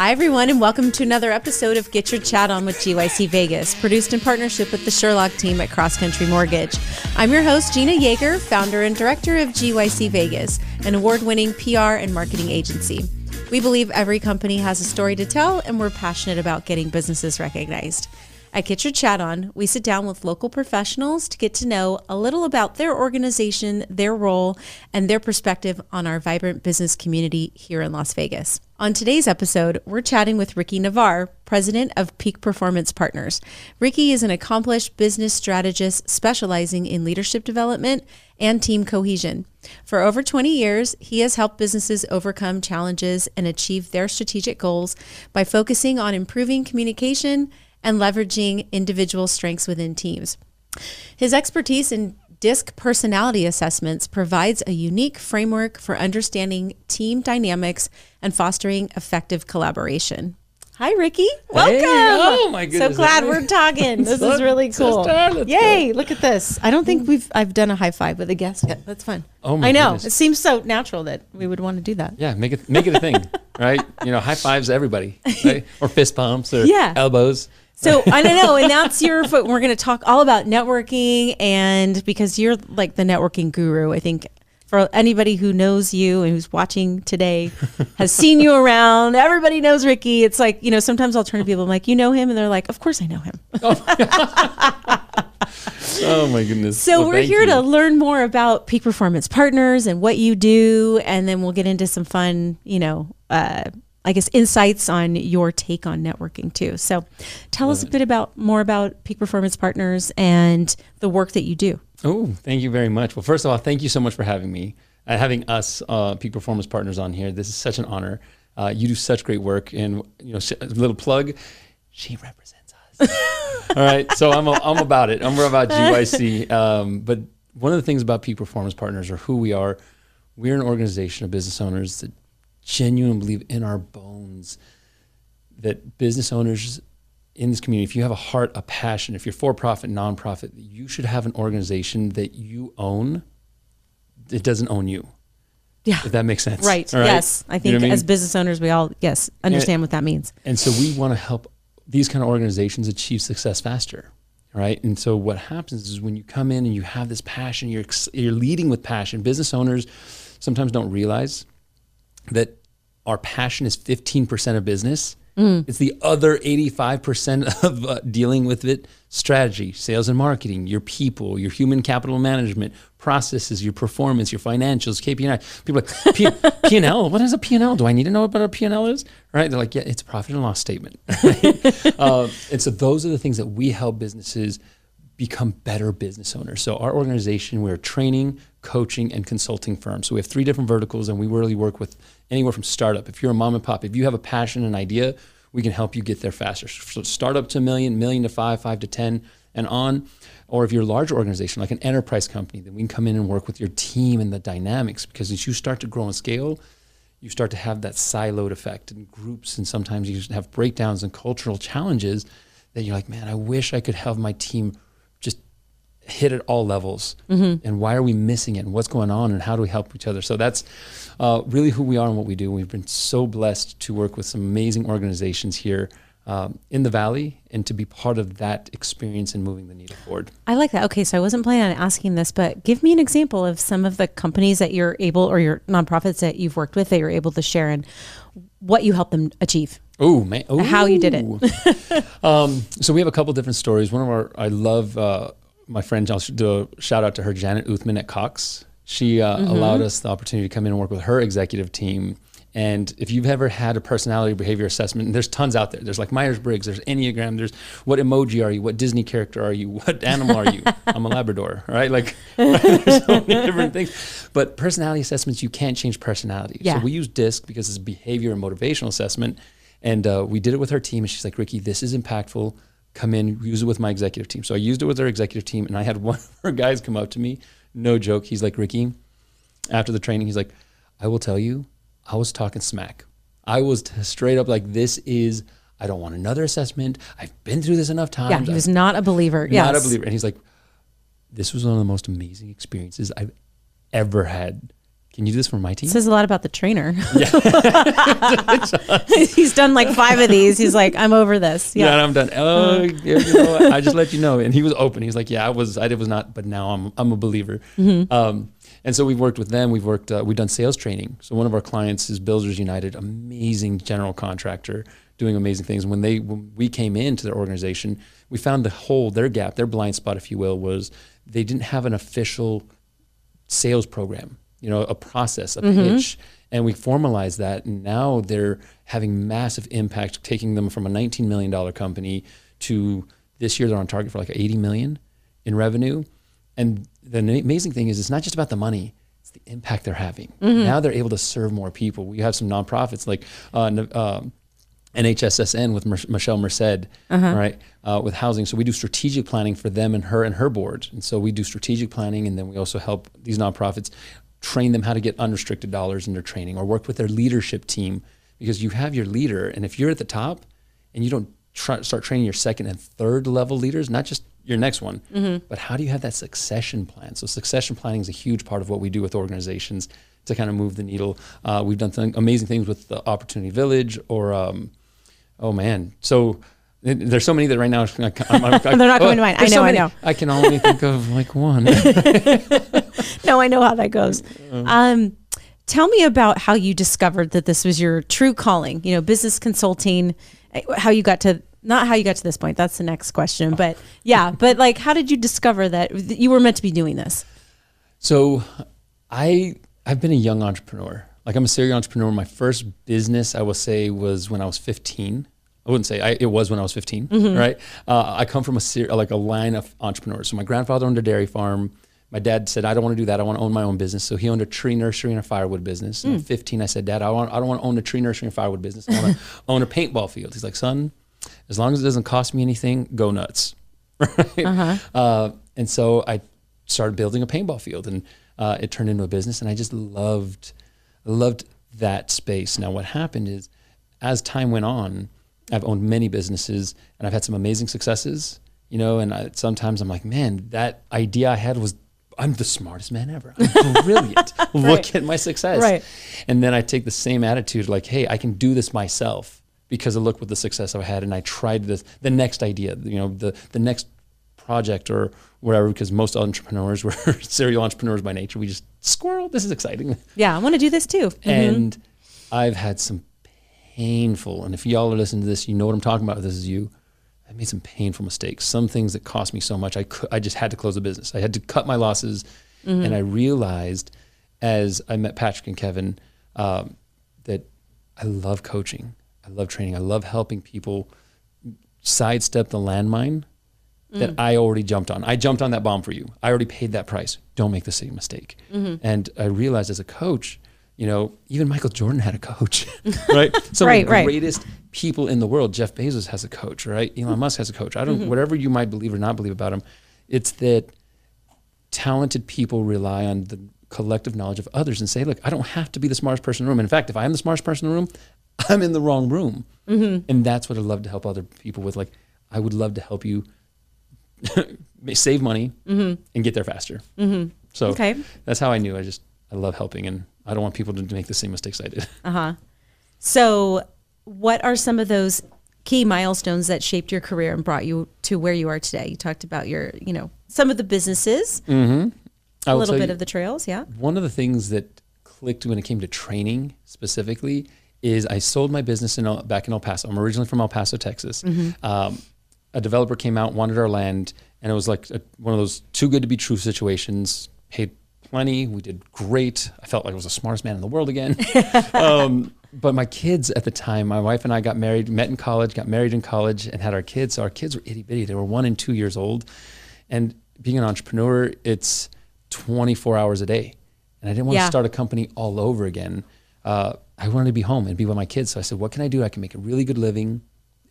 Hi, everyone, and welcome to another episode of Get Your Chat On with GYC Vegas, produced in partnership with the Sherlock team at Cross Country Mortgage. I'm your host, Gina Yager, founder and director of GYC Vegas, an award-winning PR and marketing agency. We believe every company has a story to tell, and we're passionate about getting businesses recognized. At Get Your Chat On, we sit down with local professionals to get to know a little about their organization, their role, and their perspective on our vibrant business community here in Las Vegas. On today's episode, we're chatting with Ricky Navar, president of Peak Performance Partners. Ricky is an accomplished business strategist specializing in leadership development and team cohesion. For over 20 years, he has helped businesses overcome challenges and achieve their strategic goals by focusing on improving communication and leveraging individual strengths within teams. His expertise in DISC personality assessments provides a unique framework for understanding team dynamics and fostering effective collaboration. Hi, Ricky. Welcome. Hey, oh my goodness. So glad we're talking. This is really cool. Yay, look at this. I don't think I've done a high five with a guest yet. That's fun. Oh my I know. goodness. It seems so natural that we would want to do that. Yeah, make it a thing, right? You know, high fives to everybody, right? Or fist pumps or elbows. So I don't know, and that's we're going to talk all about networking, and because you're like the networking guru, I think for anybody who knows you and who's watching today has seen you around, everybody knows Ricky. It's like, you know, sometimes I'll turn to people, I'm like, you know him? And they're like, of course I know him. Oh my goodness. So we're here to learn more about Peak Performance Partners and what you do, and then we'll get into some fun, I guess, insights on your take on networking too. So tell us a bit more about Peak Performance Partners and the work that you do. Oh, thank you very much. Well, first of all, thank you so much for having me, having us Peak Performance Partners on here. This is such an honor. You do such great work, and a little plug, she represents us. All right, so I'm about it. I'm more about GYC. But one of the things about Peak Performance Partners are who we are. We're an organization of business owners that genuinely believe in our bones that business owners in this community, if you have a heart, a passion, if you're for-profit, nonprofit, you should have an organization that you own. It doesn't own you. Yeah. If that makes sense. Right. Yes. I think as business owners, we all, understand what that means. And so we want to help these kind of organizations achieve success faster. Right. And so what happens is when you come in and you have this passion, you're leading with passion. Business owners sometimes don't realize that our passion is 15% of business. It's the other 85% of dealing with it. Strategy, sales and marketing, your people, your human capital management, processes, your performance, your financials, KPI. People are like, P&L? What is a P&L? Do I need to know what a P&L is? Right? They're like, yeah, it's a profit and loss statement. Right? And so those are the things that we help businesses become better business owners. So our organization, we're a training, coaching, and consulting firm. So we have 3 different verticals, and we really work with anywhere from startup. If you're a mom and pop, if you have a passion and idea, we can help you get there faster. So startup to $1 million, $1 million to $5 million, $5 million to $10 million, and on. Or if you're a larger organization, like an enterprise company, then we can come in and work with your team and the dynamics, because as you start to grow and scale, you start to have that siloed effect in groups, and sometimes you have breakdowns and cultural challenges that you're like, man, I wish I could have my team just hit at all levels. And why are we missing it, and what's going on, and how do we help each other? So that's really who we are and what we do. We've been so blessed to work with some amazing organizations here in the Valley, and to be part of that experience and moving the needle forward. I like that. Okay, so I wasn't planning on asking this, but give me an example of some of the companies that you're able, or your nonprofits that you've worked with, that you're able to share, and what you helped them achieve. Oh man! How you did it. So we have a couple different stories. I love my friend. I'll do a shout out to her, Janet Uthman at Cox. She allowed us the opportunity to come in and work with her executive team. And if you've ever had a personality behavior assessment, and there's tons out there. There's like Myers-Briggs, there's Enneagram, there's what emoji are you, what Disney character are you, what animal are you? I'm a Labrador, right? Like there's so many different things. But personality assessments, you can't change personality. Yeah. So we use DISC because it's a behavior and motivational assessment. And we did it with her team, and she's like, Ricky, this is impactful. Come in, use it with my executive team. So I used it with her executive team, and I had one of her guys come up to me, no joke. He's like, Ricky, after the training, he's like, I will tell you, I was talking smack. I was straight up like, I don't want another assessment. I've been through this enough times. Yeah, he was not a believer. Not a believer. And he's like, this was one of the most amazing experiences I've ever had. can you do this for my team? It says a lot about the trainer. Yeah. He's done like 5 of these. He's like, I'm over this. Yeah, and I'm done. Oh, yeah, you know what? I just let you know. And he was open. He was like, yeah, I was not, but now I'm a believer. And so we've worked with them. We've done sales training. So one of our clients is Builders United, amazing general contractor, doing amazing things. When we came into their organization, we found their gap, their blind spot, if you will, was they didn't have an official sales program, a process, a pitch. And we formalized that. And now they're having massive impact, taking them from a $19 million company to this year, they're on target for like 80 million in revenue. And the amazing thing is it's not just about the money, it's the impact they're having. Now they're able to serve more people. We have some nonprofits like NHSSN with Michelle Merced, right, with housing. So we do strategic planning for them and her board. And so we do strategic planning, and then we also help these nonprofits train them how to get unrestricted dollars in their training, or work with their leadership team, because you have your leader, and if you're at the top and you don't start training your second and third level leaders, not just your next one, but how do you have that succession plan? So succession planning is a huge part of what we do with organizations to kind of move the needle. We've done amazing things with the Opportunity Village, or oh man, so there's so many that right now they're not coming to mind. I know. I can only think of like one. No, I know how that goes. Tell me about how you discovered that this was your true calling, business consulting, not how you got to this point. That's the next question. But yeah, but like, how did you discover that you were meant to be doing this? So I've been a young entrepreneur. Like, I'm a serial entrepreneur. My first business, I will say, was when I was 15. I wouldn't say it was when I was 15, right? I come from a line of entrepreneurs. So my grandfather owned a dairy farm. My dad said, I don't want to do that. I want to own my own business. So he owned a tree nursery and a firewood business. And at 15, I said, Dad, I don't want to own a tree nursery and firewood business. I want to own a paintball field. He's like, son, as long as it doesn't cost me anything, go nuts. Right? And so I started building a paintball field, and it turned into a business. And I just loved that space. Now, what happened is, as time went on, I've owned many businesses, and I've had some amazing successes, and sometimes I'm like, man, that idea I had I'm the smartest man ever. I'm brilliant. Look at my success. Right. And then I take the same attitude, like, hey, I can do this myself because of look what the success I had. And I tried the next idea, the next project or wherever, because most entrepreneurs were serial entrepreneurs by nature. We just squirrel. This is exciting. Yeah, I want to do this too. And I've had some painful, and if y'all are listening to this, you know what I'm talking about. This is you. I made some painful mistakes. Some things that cost me so much. I just had to close the business. I had to cut my losses, and I realized as I met Patrick and Kevin that I love coaching. I love training. I love helping people sidestep the landmine that I already jumped on. I jumped on that bomb for you. I already paid that price. Don't make the same mistake. And I realized as a coach, even Michael Jordan had a coach, right? Some of the greatest people in the world. Jeff Bezos has a coach, right? Elon Musk has a coach. Whatever you might believe or not believe about him, it's that talented people rely on the collective knowledge of others and say, look, I don't have to be the smartest person in the room. And in fact, if I am the smartest person in the room, I'm in the wrong room. And that's what I love to help other people with. Like, I would love to help you save money and get there faster. So that's how I knew. I love helping, and I don't want people to make the same mistakes I did. So what are some of those key milestones that shaped your career and brought you to where you are today? You talked about your, some of the businesses, a little bit of the trails. Yeah. One of the things that clicked when it came to training specifically is I sold my business back in El Paso. I'm originally from El Paso, Texas. A developer came out, wanted our land, and it was like one of those too good to be true situations. Paid plenty. We did great. I felt like I was the smartest man in the world again. But my kids at the time, my wife and I got married, met in college, got married in college, and had our kids. So our kids were itty bitty. They were 1 and 2 years old. And being an entrepreneur, it's 24 hours a day. And I didn't want to start a company all over again. I wanted to be home and be with my kids. So I said, what can I do? I can make a really good living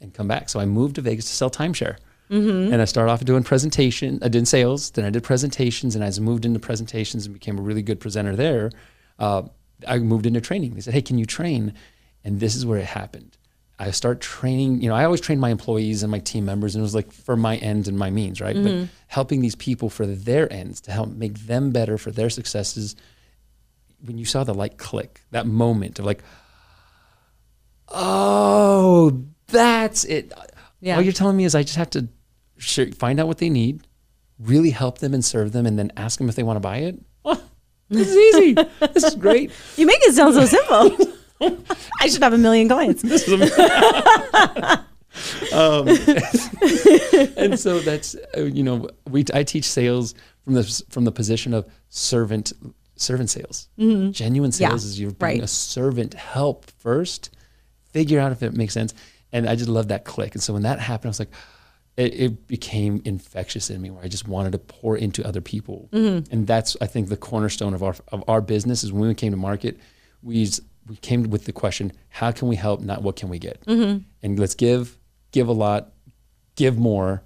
and come back. So I moved to Vegas to sell timeshare. And I started off doing I did sales, then I did presentations, and as I moved into presentations and became a really good presenter there, I moved into training. They said, hey, can you train? And this is where it happened. I start training, I always train my employees and my team members, and it was like for my ends and my means, right? But helping these people for their ends to help make them better for their successes, when you saw the light click, that moment of like, oh, that's it. Yeah. All you're telling me is I just have to find out what they need, really help them and serve them, and then ask them if they want to buy it. Oh, this is easy. This is great. You make it sound so simple. I should have 1 million clients. And so that's, I teach sales from the position of servant sales. Mm-hmm. Genuine sales is you're being a servant, help first, figure out if it makes sense. And I just love that click. And so when that happened, I was like, it became infectious in me, where I just wanted to pour into other people. Mm-hmm. And that's, I think, the cornerstone of our business is when we came to market, we came with the question, how can we help, not what can we get? Mm-hmm. And let's give a lot, give more.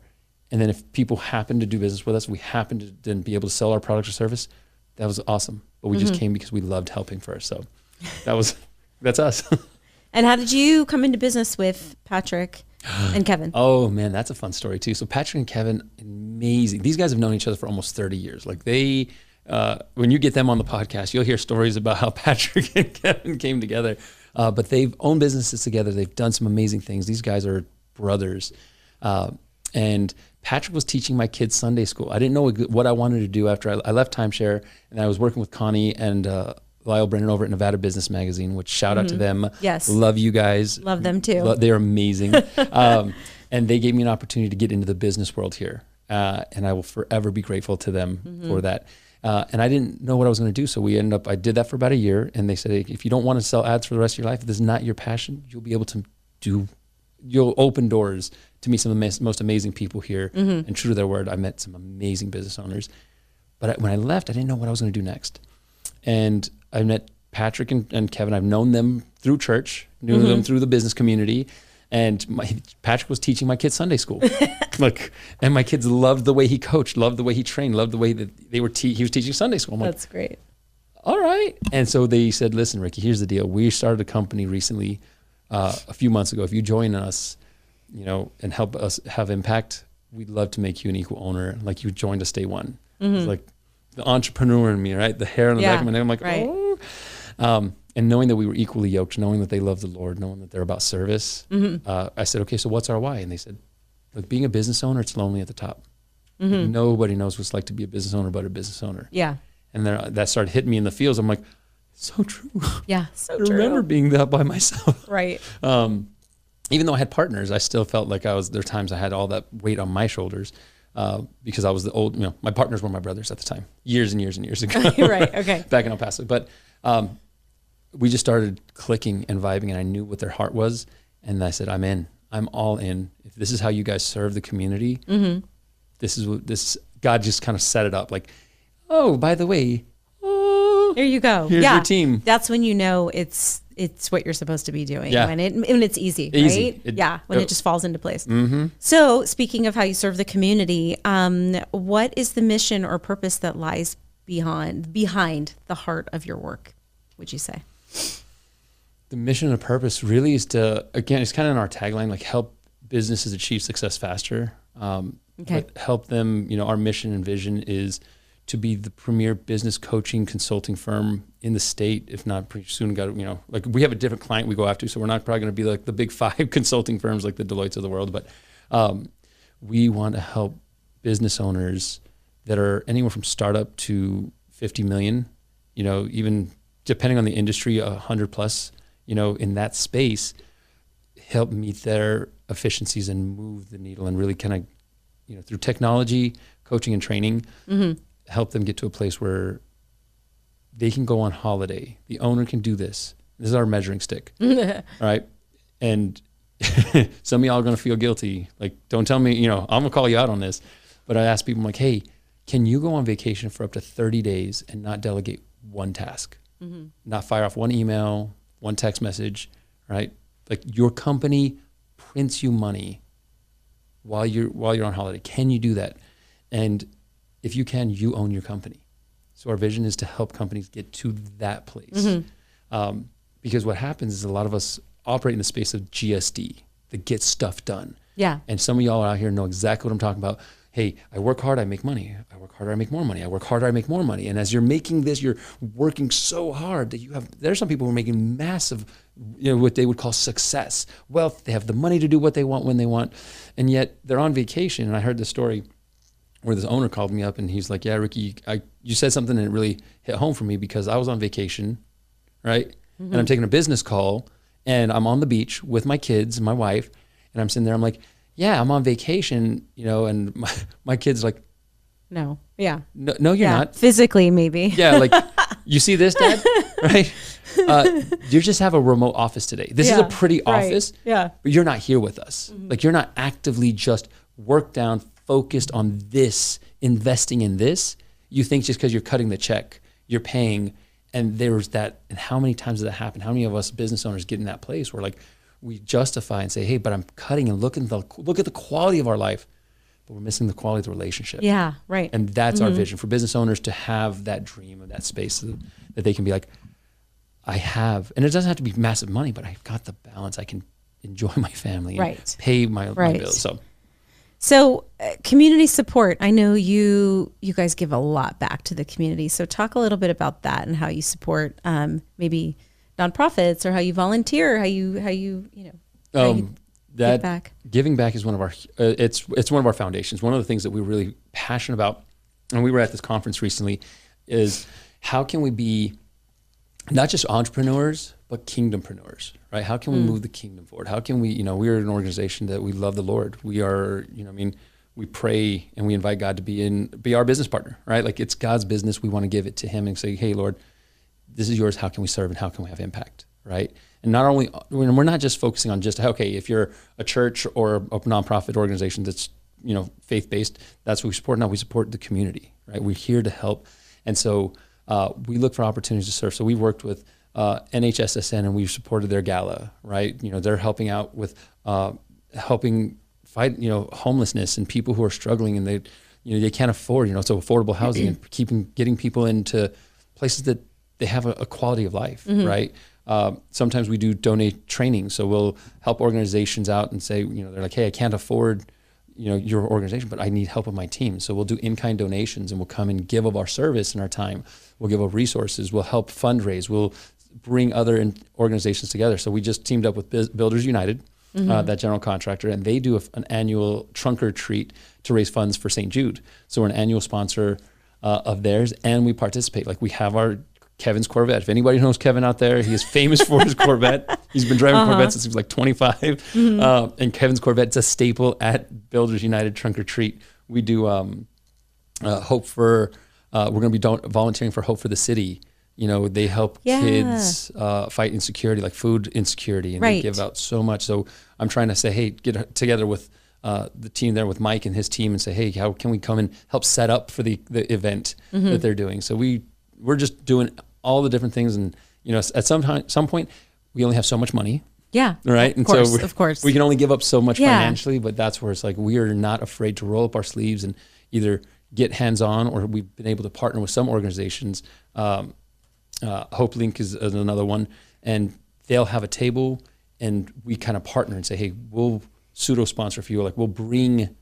And then if people happen to do business with us, we happen to then be able to sell our product or service, that was awesome. But we just came because we loved helping first. So that's us. And how did you come into business with Patrick and Kevin? Oh man, that's a fun story too. So Patrick and Kevin, amazing. These guys have known each other for almost 30 years. Like when you get them on the podcast, you'll hear stories about how Patrick and Kevin came together. But they've owned businesses together. They've done some amazing things. These guys are brothers. And Patrick was teaching my kids Sunday school. I didn't know what I wanted to do after I left Timeshare, and I was working with Connie and Lyle Brennan over at Nevada Business Magazine, which shout out to them. Yes. Love you guys. Love them too. They're amazing. And they gave me an opportunity to get into the business world here. And I will forever be grateful to them for that. And I didn't know what I was going to do. So I did that for about a year. And they said, if you don't want to sell ads for the rest of your life, if this is not your passion, you'll be able to you'll open doors to meet some of the most amazing people here. Mm-hmm. And true to their word, I met some amazing business owners. But when I left, I didn't know what I was going to do next. And I met Patrick and Kevin. I've known them through church, knew them through the business community. And Patrick was teaching my kids Sunday school. And my kids loved the way he coached, loved the way he trained, loved the way that he was teaching Sunday school. That's great. All right. And so they said, listen, Ricky, here's the deal. We started a company recently, a few months ago. If you join us, and help us have impact, we'd love to make you an equal owner. Like you joined us day one. Mm-hmm. It's like the entrepreneur in me, right? The hair on the back of my neck. I'm like, right. Oh. And knowing that we were equally yoked, knowing that they love the Lord, knowing that they're about service, I said, okay, so what's our why? And they said, look, being a business owner, it's lonely at the top. Mm-hmm. Nobody knows what it's like to be a business owner but a business owner. Yeah. And that started hitting me in the feels. I'm like, so true. Yeah, so true. I remember being that by myself. Right. Even though I had partners, I still felt like there were times I had all that weight on my shoulders because I was the old, my partners were my brothers at the time, years and years and years ago. Right, okay. Back in El Paso. But we just started clicking and vibing, and I knew what their heart was. And I said, I'm in. I'm all in. If this is how you guys serve the community, this is God just kind of set it up. Like, oh, by the way, here you go. Here's your team. That's when you know it's what you're supposed to be doing. Yeah. When it's easy, right? When it just falls into place. Mm-hmm. So speaking of how you serve the community, what is the mission or purpose that lies behind the heart of your work, would you say? The mission and purpose really is to, again, it's kind of in our tagline, like help businesses achieve success faster. But help them, our mission and vision is to be the premier business coaching consulting firm in the state, if not pretty soon. We have a different client we go after, so we're not probably going to be like the big 5 consulting firms like the Deloittes of the world, but we want to help business owners that are anywhere from startup to 50 million, even depending on the industry, 100 plus, in that space, help meet their efficiencies and move the needle and really kind of, through technology, coaching and training, help them get to a place where they can go on holiday. The owner can do this. This is our measuring stick, all right? And some of y'all are going to feel guilty. Like, don't tell me, I'm going to call you out on this. But I ask people, I'm like, hey, can you go on vacation for up to 30 days and not delegate one task? Not fire off one email, one text message, right? Like your company prints you money while you're on holiday. Can you do that? And if you can, you own your company. So our vision is to help companies get to that place. Because what happens is a lot of us operate in the space of GSD, that gets stuff done. Yeah. And some of y'all out here know exactly what I'm talking about. hey, I work hard, I make money. I work harder, I make more money. I work harder, I make more money. And as you're making this, you're working so hard that there's some people who are making massive, what they would call success, wealth. They have the money to do what they want when they want. And yet they're on vacation. And I heard the story where this owner called me up and he's like, yeah, Ricky, you said something and it really hit home for me because I was on vacation, right? Mm-hmm. And I'm taking a business call and I'm on the beach with my kids and my wife. And I'm sitting there, I'm like, yeah, I'm on vacation, and my kid's like, no, yeah. No, you're not. Physically, maybe. Yeah, like, you see this, Dad? Right? You just have a remote office today. This is a pretty office, but you're not here with us. Mm-hmm. Like, you're not actively just worked down, focused on this, investing in this. You think just because you're cutting the check, you're paying, and there's that, and how many times does that happen? How many of us business owners get in that place where, like, we justify and say, hey, but I'm cutting and look at the quality of our life, but we're missing the quality of the relationship. Yeah, right. And that's our vision for business owners, to have that dream of that space that they can be like, I have, and it doesn't have to be massive money, but I've got the balance. I can enjoy my family and pay my bills. So community support. I know you guys give a lot back to the community. So talk a little bit about that and how you support maybe nonprofits, or how you volunteer, how you that give back. Giving back is one of our it's one of our foundations. One of the things that we're really passionate about, and we were at this conference recently, is how can we be not just entrepreneurs but kingdompreneurs, right? How can we move the kingdom forward? How can we, we're an organization that we love the Lord. We are, we pray and we invite God to be our business partner, right? Like, it's God's business. We want to give it to Him and say, hey, Lord, this is yours. How can we serve and how can we have impact, right? And not only, we're not just focusing on just, okay, if you're a church or a nonprofit organization that's, faith-based, that's what we support. No, we support the community, right? We're here to help. And so we look for opportunities to serve. So we worked with NHSSN and we've supported their gala, right? They're helping out with helping fight, homelessness and people who are struggling and they can't afford, so affordable housing and getting people into places that they have a quality of life, right? Sometimes we do donate training. So we'll help organizations out and say, they're like, hey, I can't afford, your organization, but I need help with my team. So we'll do in-kind donations and we'll come and give of our service and our time. We'll give of resources. We'll help fundraise. We'll bring other organizations together. So we just teamed up with Builders United, that general contractor, and they do an annual trunk or treat to raise funds for St. Jude. So we're an annual sponsor of theirs, and we participate. Like, we have our Kevin's Corvette. If anybody knows Kevin out there, he is famous for his Corvette. He's been driving Corvette since he was like 25. And Kevin's Corvette's a staple at Builders United Trunk or Treat. We do Hope for, we're going to be volunteering for Hope for the City. They help kids fight insecurity, like food insecurity, and they give out so much. So I'm trying to say, hey, get together with the team there, with Mike and his team, and say, hey, how can we come and help set up for the event that they're doing? So we're just doing all the different things, and at some point we only have so much money. Yeah. Right. And of course, we can only give up so much financially, but that's where it's like, we are not afraid to roll up our sleeves and either get hands-on, or we've been able to partner with some organizations. Hope Link is another one, and they'll have a table and we kind of partner and say, hey, we'll pseudo-sponsor for you. Like, we'll bring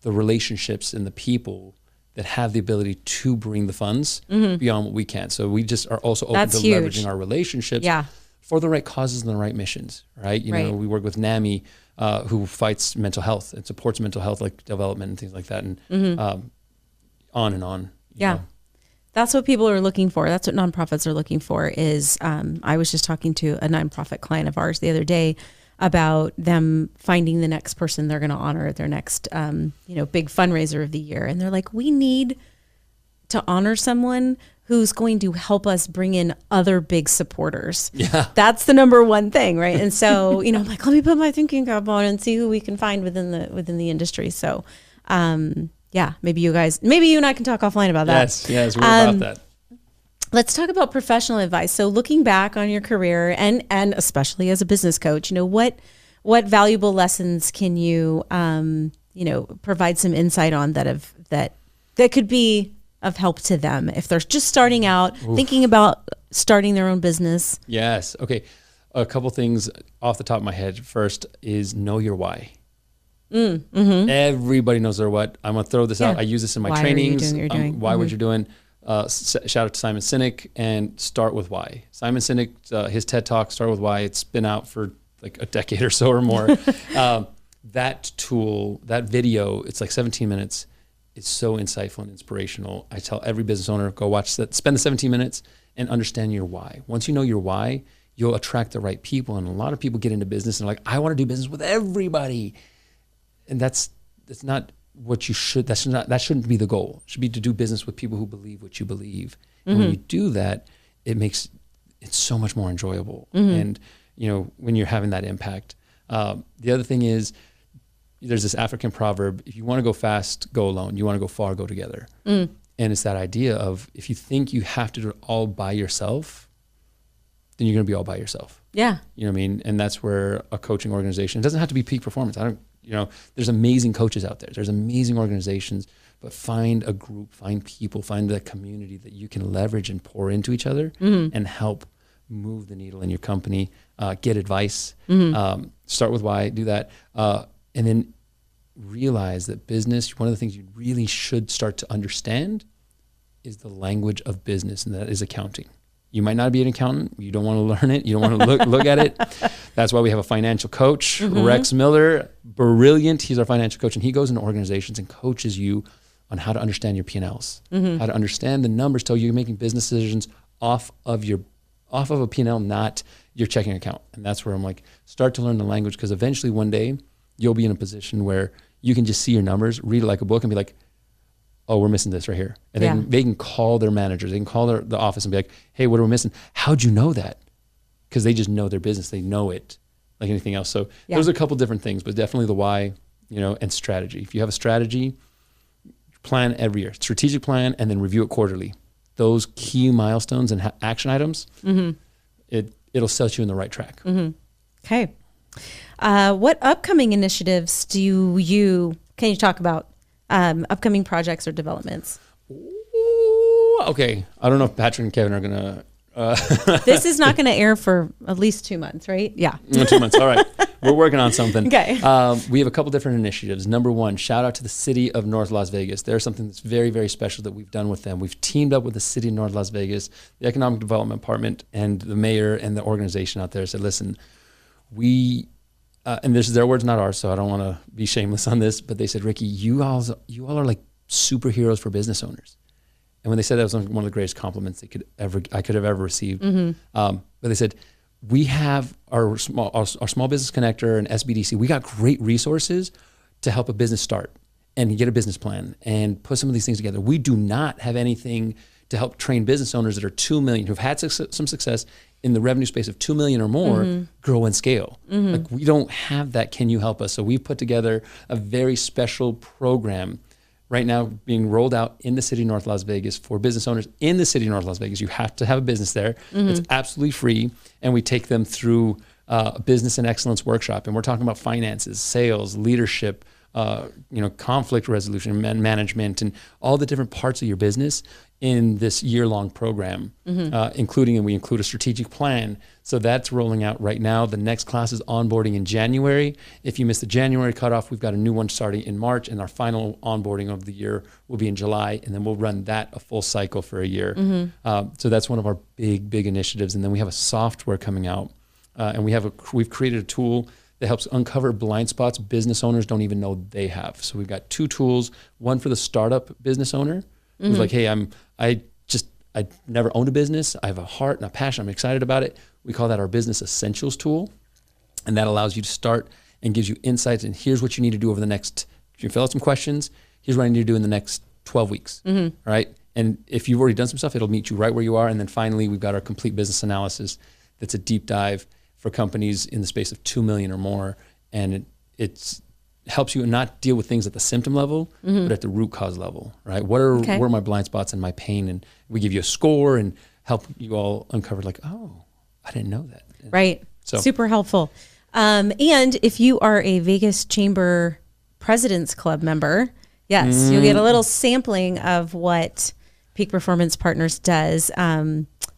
the relationships and the people that have the ability to bring the funds beyond what we can. So we just are also open to leveraging our relationships for the right causes and the right missions, right? We work with NAMI, who fights mental health and supports mental health, like development and things like that, and on and on. You know. That's what people are looking for. That's what nonprofits are looking for is, I was just talking to a nonprofit client of ours the other day about them finding the next person they're going to honor at their next, big fundraiser of the year. And they're like, we need to honor someone who's going to help us bring in other big supporters. Yeah. That's the number one thing, right? And so, I'm like, let me put my thinking cap on and see who we can find within the industry. So, maybe you and I can talk offline about that. Yes, we're about that. Let's talk about professional advice. So looking back on your career and especially as a business coach, what valuable lessons can you, provide some insight on that could be of help to them if they're just starting out, thinking about starting their own business? Yes. Okay. A couple things off the top of my head. First is know your why. Everybody knows their what. I'm going to throw this out. I use this in my trainings. Why are you doing what you're doing? Why what you're doing. Shout out to Simon Sinek and start with why. Simon Sinek, his TED Talk, Start with Why. It's been out for like a decade or so or more. That tool, that video, it's like 17 minutes. It's so insightful and inspirational. I tell every business owner, go watch that, spend the 17 minutes and understand your why. Once you know your why, you'll attract the right people. And a lot of people get into business and are like, I want to do business with everybody. And that's not what you should, that shouldn't be the goal. It should be to do business with people who believe what you believe. And when you do that, it's so much more enjoyable. And, when you're having that impact. The other thing is, there's this African proverb, if you want to go fast, go alone. You want to go far, go together. And it's that idea of, if you think you have to do it all by yourself, then you're going to be all by yourself. Yeah. You know what I mean? And that's where a coaching organization, it doesn't have to be peak performance. There's amazing coaches out there. There's amazing organizations, but find a group, find people, find the community that you can leverage and pour into each other and help move the needle in your company, get advice, start with why, do that. And then realize that business, one of the things you really should start to understand is the language of business, and that is accounting. You might not be an accountant. You don't want to learn it. You don't want to look at it. That's why we have a financial coach, Rex Miller, brilliant. He's our financial coach, and he goes into organizations and coaches you on how to understand your P&Ls, how to understand the numbers, so you're making business decisions off of a P&L, not your checking account. And that's where I'm like, start to learn the language, because eventually one day you'll be in a position where you can just see your numbers, read it like a book, and be like, oh, we're missing this right here. And they can call their managers, they can call the office and be like, hey, what are we missing? How'd you know that? Because they just know their business. They know it like anything else. So those are a couple different things, but definitely the why, and strategy. If you have a strategy, plan every year, strategic plan, and then review it quarterly. Those key milestones and action items, it'll set you in the right track. Okay. What upcoming initiatives can you talk about? Upcoming projects or developments? Ooh, okay. I don't know if Patrick and Kevin are going to... This is not going to air for at least 2 months, right? Yeah. 2 months. All right. We're working on something. Okay. We have a couple different initiatives. Number one, shout out to the city of North Las Vegas. There's something that's very, very special that we've done with them. We've teamed up with the city of North Las Vegas, the Economic Development Department, and the mayor and the organization out there said, listen, and this is their words, not ours, so I don't want to be shameless on this, but they said, Ricky, you all are like superheroes for business owners. And when they said that, was one of the greatest compliments I could have ever received. But they said, we have our small business connector and SBDC. We got great resources to help a business start and get a business plan and put some of these things together. We do not have anything to help train business owners that are 2 million, who've had some success in the revenue space of 2 million or more, grow and scale. Like, we don't have that. Can you help us? So we've put together a very special program right now being rolled out in the city of North Las Vegas for business owners in the city of North Las Vegas. You have to have a business there. It's absolutely free. And we take them through a business and excellence workshop. And we're talking about finances, sales, leadership, conflict resolution, management, and all the different parts of your business in this year-long program, including, and we include a strategic plan. So that's rolling out right now. The next class is onboarding in January. If you missed the January cutoff, we've got a new one starting in March, and our final onboarding of the year will be in July, and then we'll run that a full cycle for a year. So that's one of our big initiatives. And then we have a software coming out, and we've created a tool that helps uncover blind spots business owners don't even know they have. So we've got 2 tools, one for the startup business owner, who's like, hey, I never owned a business. I have a heart and a passion. I'm excited about it. We call that our business essentials tool. And that allows you to start and gives you insights. And here's what you need to do over the next, if you fill out some questions, here's what I need to do in the next 12 weeks. All right. And if you've already done some stuff, it'll meet you right where you are. And then finally, we've got our complete business analysis. That's a deep dive for companies in the space of 2 million or more. And it's helps you not deal with things at the symptom level, but at the root cause level, right? What are my blind spots and my pain? And we give you a score and help you all uncover, like, oh, I didn't know that. Right. So super helpful. And if you are a Vegas Chamber President's Club member, yes, you'll get a little sampling of what Peak Performance Partners does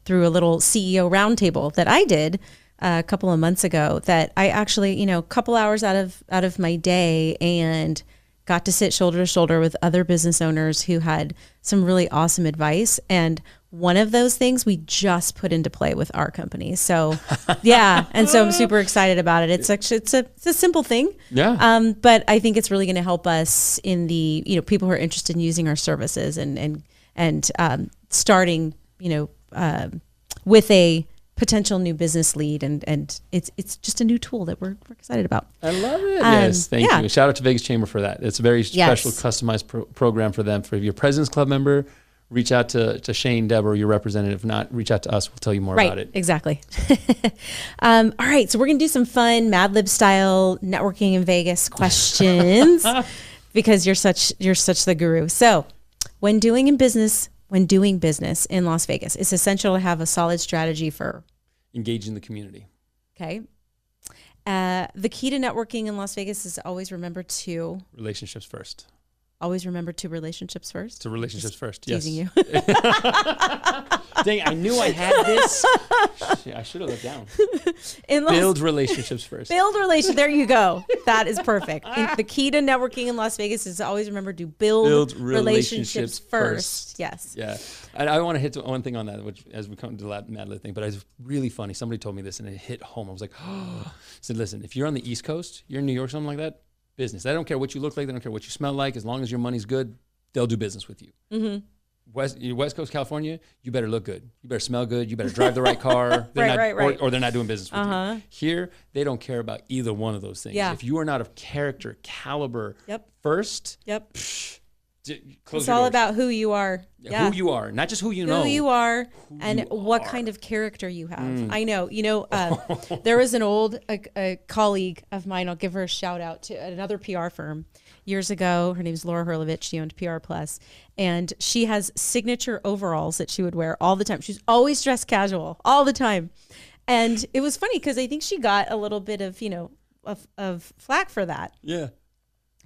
through a little CEO roundtable that I did a couple of months ago that I actually, a couple hours out of my day and got to sit shoulder to shoulder with other business owners who had some really awesome advice. And one of those things we just put into play with our company. So yeah. And so I'm super excited about it. It's actually, it's a simple thing. Yeah. But I think it's really going to help us in the, people who are interested in using our services and starting, with a potential new business lead, and it's just a new tool that we're excited about. I love it. Yes, thank you. Shout out to Vegas Chamber for that. It's a very special, customized program for them. For your President's Club member, reach out to Shane, Deborah, your representative. If not, reach out to us. We'll tell you more about it. Exactly. All right, so we're gonna do some fun Mad Lib style networking in Vegas questions because you're such the guru. So, when doing business in Las Vegas, it's essential to have a solid strategy for engaging the community. Okay. The key to networking in Las Vegas is always remember to relationships first. Always remember to relationships first. To relationships first. Teasing yes. You. Dang, I knew I had this. Shit, I should have looked down. Build relationships first. Build relationships. There you go. That is perfect. The key to networking in Las Vegas is to always remember to build relationships first. Yes. Yeah. And I want to hit one thing on that, which as we come to the Mad Lib thing, but it's really funny. Somebody told me this and it hit home. I was like, oh. I said, listen, if you're on the East Coast, you're in New York, something like that, business. They don't care what you look like. They don't care what you smell like. As long as your money's good, they'll do business with you. Mm-hmm. West Coast California, you better look good. You better smell good. You better drive the right car. Right. Or they're not doing business with you. Here, they don't care about either one of those things. Yeah. If you are not of character, caliber first, it's all about who you are. Who you are, not just who you know. Who you are and what kind of character you have. I know. There was an old a colleague of mine. I'll give her a shout out to another PR firm years ago. Her name's Laura Hurlovich. She owned PR Plus, and she has signature overalls that she would wear all the time. She's always dressed casual all the time, and it was funny because I think she got a little bit of of flack for that. Yeah.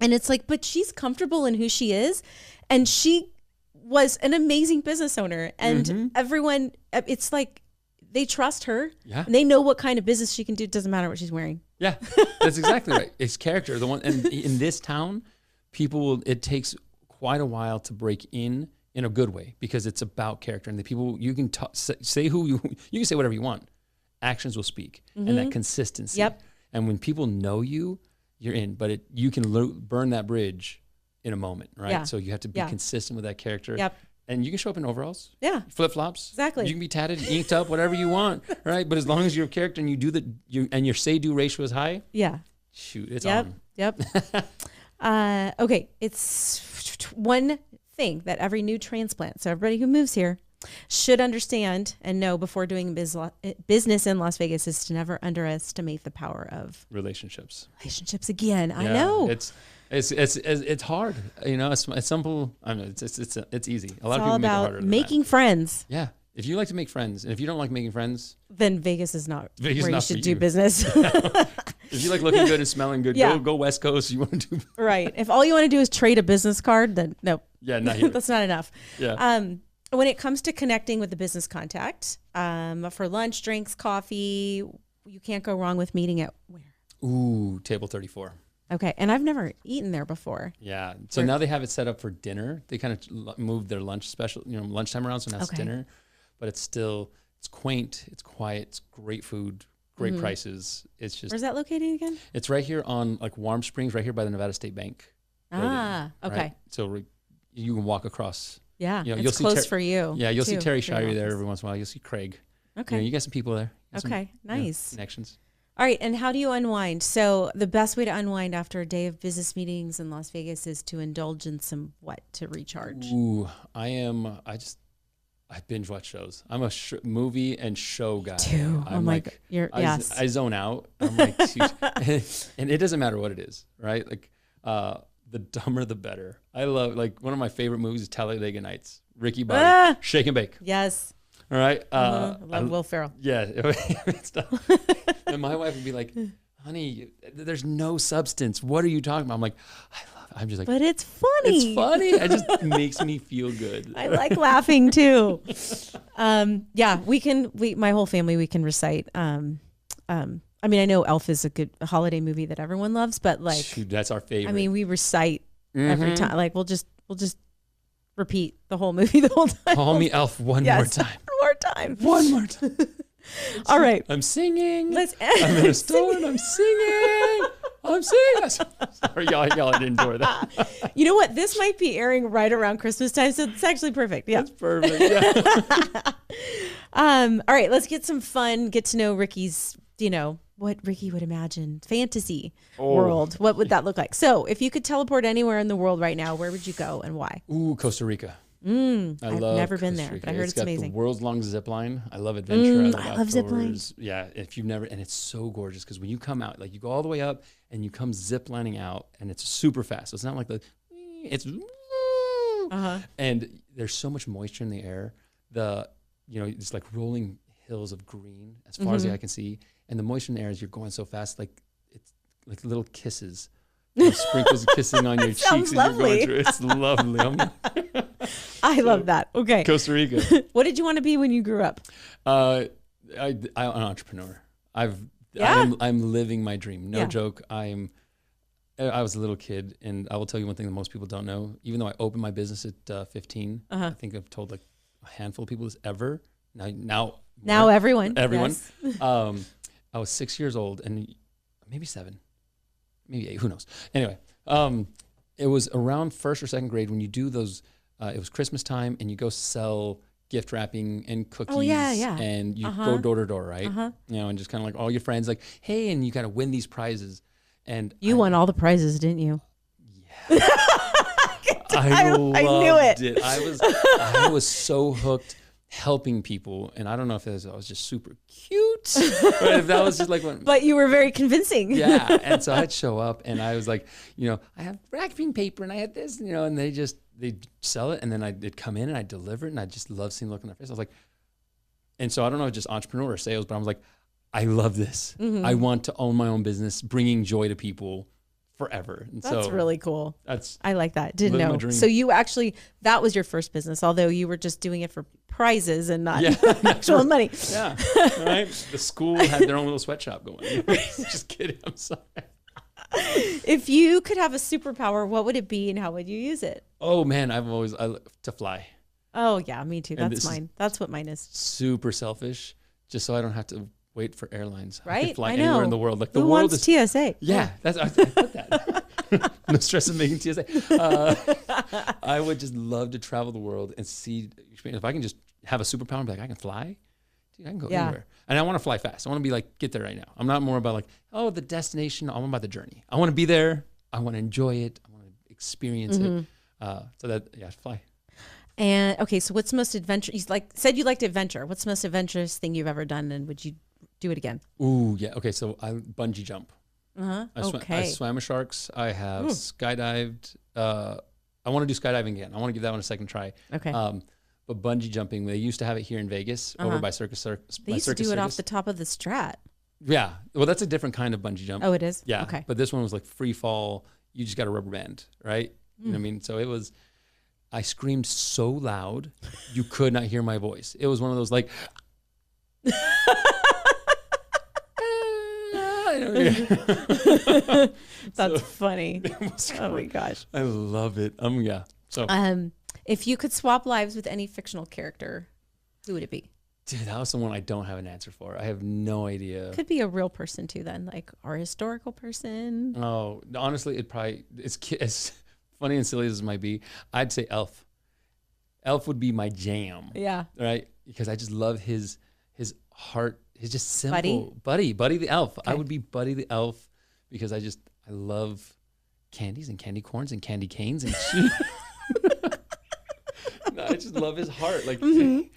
And it's like, but she's comfortable in who she is. And she was an amazing business owner. And everyone, it's like, they trust her. Yeah. And they know what kind of business she can do. It doesn't matter what she's wearing. Yeah, that's exactly right. It's character. And in this town, it takes quite a while to break in a good way because it's about character. And the people, you can say you can say whatever you want. Actions will speak. And that consistency. Yep. And when people know you, you're in, but you can burn that bridge in a moment, right? Yeah. So you have to be consistent with that character. Yep. And you can show up in overalls. Yeah. Flip-flops. Exactly. You can be tatted, inked up, whatever you want, right? But as long as you're a character and you do and your say-do ratio is high. Yeah. Shoot, it's on. Yep. Okay. It's one thing that every new transplant, so everybody who moves here, should understand and know before doing business in Las Vegas is to never underestimate the power of relationships. Again, I know it's hard. It's simple. I know it's easy. A lot of people make it harder. Making friends. Yeah, if you like to make friends, and if you don't like making friends, then Vegas is not where you should do you. business. If you like looking good and smelling good, go West Coast. You want to do right. If all you want to do is trade a business card, then no. Yeah, not here. That's not enough. Yeah. When it comes to connecting with the business contact, for lunch, drinks, coffee, you can't go wrong with meeting at where? Ooh, table 34. Okay, and I've never eaten there before. Yeah, so now they have it set up for dinner. They kind of moved their lunch special, lunchtime around, so now it's dinner. But it's quaint, it's quiet, it's great food, great prices. It's just. Where's that located again? It's right here on Warm Springs, right here by the Nevada State Bank. Okay. Right? So you can walk across. Yeah, you'll see close for you. Yeah, you'll see Terry Shirey there every once in a while. You'll see Craig. Okay. You got some people there. Okay, nice. Connections. All right, and how do you unwind? So the best way to unwind after a day of business meetings in Las Vegas is to indulge in some to recharge? Ooh, I binge watch shows. I'm a movie and show guy. Too. I'm I zone out. I'm like, and it doesn't matter what it is, right? The dumber, the better. I love, one of my favorite movies is Talladega Nights. Ricky Bobby, Shake and Bake. Yes. All right. I love Will Ferrell. Yeah. And my wife would be like, honey, there's no substance. What are you talking about? I'm like, I'm just like, but it's funny. It's funny. It just makes me feel good. I like laughing too. My whole family, we can recite I mean, I know Elf is a good holiday movie that everyone loves, but like, Shoot, that's our favorite. I mean, we recite every time. Like, we'll just repeat the whole movie the whole time. Call me Elf one more time. One more time. All right. I'm singing. Let's I'm in a store and I'm singing. I'm singing. Sorry, y'all didn't enjoy that. You know what? This might be airing right around Christmas time, so it's actually perfect. Yeah. That's perfect. Yeah. All right, let's get some fun, get to know Ricky's, what Ricky would imagine, fantasy world. What would that look like? So if you could teleport anywhere in the world right now, where would you go and why? Ooh, Costa Rica. I've never been there, but I heard it's amazing. The world's longest zip line. I love adventure. I love zip lines. Yeah, if you've never, and it's so gorgeous because when you come out, like you go all the way up and you come zip lining out, and it's super fast. So it's not like it's, and there's so much moisture in the air. It's like rolling hills of green as far as the eye can see, and the moisture in the air as you're going so fast, like it's like little kisses. Sprinkles kissing on your cheeks as you're going through. It's lovely. I love that. Okay. Costa Rica. What did you want to be when you grew up? I'm an entrepreneur. I'm living my dream. No joke. I was a little kid, and I will tell you one thing that most people don't know. Even though I opened my business at 15, I think I've told like a handful of people this ever. Now everyone. Yes. I was 6 years old, and maybe 7. Maybe 8, who knows? Anyway, it was around first or second grade when you do those, it was Christmas time and you go sell gift wrapping and cookies and you go door to door, right? And just kind of like all your friends like, hey, and you kind of win these prizes. And you won all the prizes, didn't you? Yeah. I knew it. I was so hooked helping people, and I don't know if I was just super cute, or if that was just like but you were very convincing. Yeah, and so I'd show up, and I was like, I have wrapping paper, and I had this, and they'd sell it, and then they'd come in, and I'd deliver it, and I just love seeing the look on their face. I was like, and so I don't know if it's just entrepreneur or sales, but I was like, I love this. I want to own my own business, bringing joy to people forever. And that's really cool. I like that. Didn't know. Dream. So you actually, that was your first business, although you were just doing it for prizes and not actual money. Yeah. Right. The school had their own little sweatshop going. Just kidding. I'm sorry. If you could have a superpower, what would it be and how would you use it? Oh man, I to fly. Oh yeah, me too. That's mine. That's what mine is. Super selfish, just so I don't have to wait for airlines. Right? I can fly anywhere in the world. Like Who world wants is TSA? Yeah, I put that. No stress of making TSA. I would just love to travel the world and see. If I can just have a superpower and be like, I can fly. Dude, I can go anywhere. And I want to fly fast. I want to be like, get there right now. I'm not more about like, the destination. I'm about the journey. I want to be there. I want to enjoy it. I want to experience it. Fly. And okay, so what's the most adventurous? You said you liked adventure. What's the most adventurous thing you've ever done, and would you do it again? Ooh, yeah. Okay, so I bungee jump. Okay. I swam with sharks. I have skydived. I want to do skydiving again. I want to give that one a second try. Okay. But bungee jumping, they used to have it here in Vegas over by Circus. They used to do it off the top of the Strat. Yeah. Well, that's a different kind of bungee jump. Oh, it is? Yeah. Okay. But this one was like free fall. You just got a rubber band, right? You know what I mean? So it was, I screamed so loud, you could not hear my voice. It was one of those like, that's funny. Oh my gosh. I love it. Yeah. So if you could swap lives with any fictional character, who would it be? Dude, that was someone I don't have an answer for. I have no idea. Could be a real person too then, like our historical person. Oh, honestly, as funny and silly as it might be, I'd say Elf. Elf would be my jam. Yeah. Right? Because I just love his heart. He's just simple. Buddy the Elf. Okay. I would be Buddy the Elf because I love candies and candy corns and candy canes and no, I just love his heart. Like, and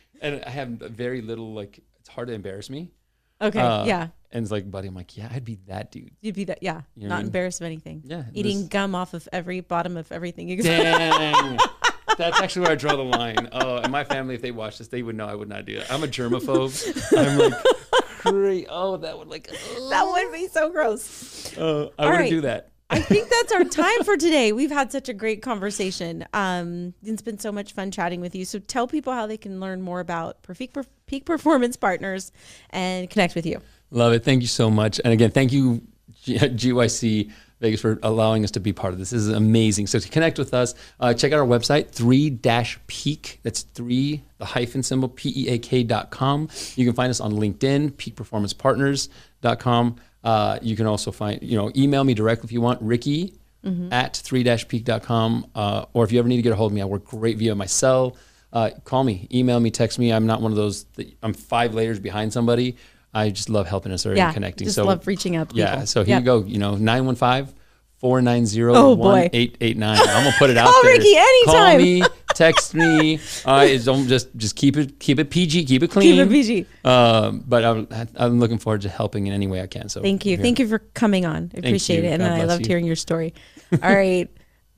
I have very little, like, it's hard to embarrass me. Okay, yeah. And it's like, Buddy, I'm like, yeah, I'd be that dude. You'd be that, yeah. You know not embarrassed of anything. Yeah. Eating gum off of every bottom of everything. Dang. That's actually where I draw the line. Oh, and my family, if they watch this, they would know I would not do that. I'm a germaphobe. I'm like, great. Oh, that would that would be so gross. I wouldn't do that. I think that's our time for today. We've had such a great conversation. It's been so much fun chatting with you. So tell people how they can learn more about Peak Performance Partners and connect with you. Love it. Thank you so much. And again, thank you, GYC Vegas, for allowing us to be part of this. This is amazing. So to connect with us, check out our website, 3-peak. That's 3, the hyphen symbol, PEAK.com. You can find us on LinkedIn, peakperformancepartners.com. You can also find, email me directly if you want, Ricky at 3-peak.com. Or if you ever need to get a hold of me, I work great via my cell. Call me, email me, text me. I'm not one of those, I'm 5 layers behind somebody. I just love helping us and connecting. Just love reaching out to people. Yeah, so here you go, 915-490-1889. I'm gonna put it out Call there. Ricky anytime. Call me, text me. Don't just keep it PG, keep it clean. Keep it PG. But I'm looking forward to helping in any way I can. So thank you for coming on. I appreciate it, and I loved hearing your story. All right.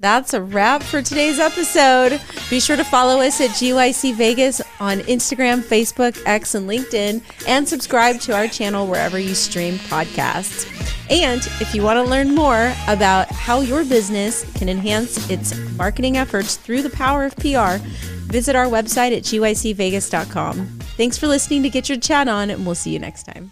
That's a wrap for today's episode. Be sure to follow us at GYC Vegas on Instagram, Facebook, X, and LinkedIn, and subscribe to our channel wherever you stream podcasts. And if you want to learn more about how your business can enhance its marketing efforts through the power of PR, visit our website at gycvegas.com. Thanks for listening to Get Your Chat On, and we'll see you next time.